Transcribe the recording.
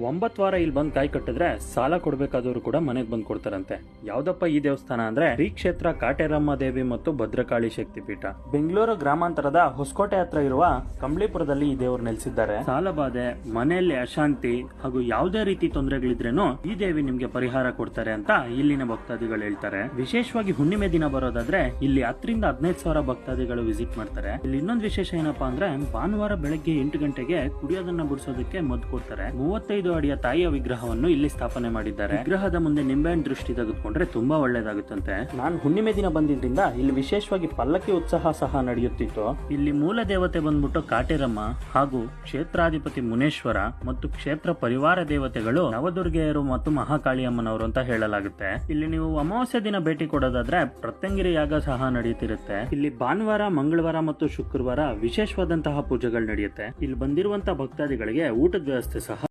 9 ವಾರ ಇಲ್ಲಿ ಬಂದು ಕಾಯಿ ಕಟ್ಟಿದ್ರೆ ಸಾಲ ಕೊಡ್ಬೇಕಾದವರು ಕೂಡ ಮನೆಗೆ ಬಂದು ಕೊಡ್ತಾರಂತೆ. ಯಾವ್ದಪ್ಪ ಈ ದೇವಸ್ಥಾನ ಅಂದ್ರೆ ಶ್ರೀ ಕ್ಷೇತ್ರ ಕಾಟೇರಮ್ಮ ದೇವಿ ಮತ್ತು ಭದ್ರಕಾಳಿ ಶಕ್ತಿ ಪೀಠ. ಬೆಂಗಳೂರು ಗ್ರಾಮಾಂತರದ ಹೊಸಕೋಟೆ ಹತ್ರ ಇರುವ ಕಂಬಳಿಪುರದಲ್ಲಿ ಈ ದೇವರು ನೆಲೆಸಿದ್ದಾರೆ. ಸಾಲಬಾಧೆ, ಮನೆಯಲ್ಲಿ ಅಶಾಂತಿ ಹಾಗೂ ಯಾವುದೇ ರೀತಿ ತೊಂದರೆಗಳಿದ್ರೇನು ಈ ದೇವಿ ನಿಮ್ಗೆ ಪರಿಹಾರ ಕೊಡ್ತಾರೆ ಅಂತ ಇಲ್ಲಿನ ಭಕ್ತಾದಿಗಳು ಹೇಳ್ತಾರೆ. ವಿಶೇಷವಾಗಿ ಹುಣ್ಣಿಮೆ ದಿನ ಬರೋದಾದ್ರೆ ಇಲ್ಲಿ 10ರಿಂದ 15 ಸಾವಿರ ಭಕ್ತಾದಿಗಳು ವಿಸಿಟ್ ಮಾಡ್ತಾರೆ. ಇಲ್ಲಿ ಇನ್ನೊಂದು ವಿಶೇಷ ಏನಪ್ಪಾ ಅಂದ್ರೆ ಭಾನುವಾರ ಬೆಳಗ್ಗೆ 8 ಗಂಟೆಗೆ ಕುಡಿಯೋದನ್ನ ಬಿಡಿಸೋದಕ್ಕೆ ಮದ್ದು ಕೊಡ್ತಾರೆ. 35 ಅಡಿಯ ತಾಯಿಯ ವಿಗ್ರಹವನ್ನು ಇಲ್ಲಿ ಸ್ಥಾಪನೆ ಮಾಡಿದ್ದಾರೆ. ವಿಗ್ರಹದ ಮುಂದೆ ನಿಂಬೆಹಣ್ಣು ದೃಷ್ಟಿ ತೆಗೆದುಕೊಂಡ್ರೆ ತುಂಬಾ ಒಳ್ಳೇದಾಗುತ್ತಂತೆ. ನಾನು ಹುಣ್ಣಿಮೆ ದಿನ ಬಂದಿದ್ರಿಂದ ಇಲ್ಲಿ ವಿಶೇಷವಾಗಿ ಪಲ್ಲಕ್ಕಿ ಉತ್ಸವ ಸಹ ನಡೆಯುತ್ತಿತ್ತು. ಇಲ್ಲಿ ಮೂಲ ದೇವತೆ ಬಂದ್ಬಿಟ್ಟು ಕಾಟೇರಮ್ಮ ಹಾಗೂ ಕ್ಷೇತ್ರಾಧಿಪತಿ ಮುನೇಶ್ವರ ಮತ್ತು ಕ್ಷೇತ್ರ ಪರಿವಾರ ದೇವತೆಗಳು ನವದುರ್ಗೆಯರು ಮತ್ತು ಮಹಾಕಾಳಿಯಮ್ಮನವರು ಅಂತ ಹೇಳಲಾಗುತ್ತೆ. ಇಲ್ಲಿ ನೀವು ಅಮಾವಾಸ್ಯ ದಿನ ಭೇಟಿ ಕೊಡೋದಾದ್ರೆ ಪ್ರತ್ಯಂಗಿರಿ ಯಾಗ ಸಹ ನಡೆಯುತ್ತಿರುತ್ತೆ. ಇಲ್ಲಿ ಭಾನುವಾರ, ಮಂಗಳವಾರ ಮತ್ತು ಶುಕ್ರವಾರ ವಿಶೇಷವಾದಂತಹ ಪೂಜೆಗಳು ನಡೆಯುತ್ತೆ. ಇಲ್ಲಿ ಬಂದಿರುವಂತಹ ಭಕ್ತಾದಿಗಳಿಗೆ ಊಟದ ವ್ಯವಸ್ಥೆ ಸಹ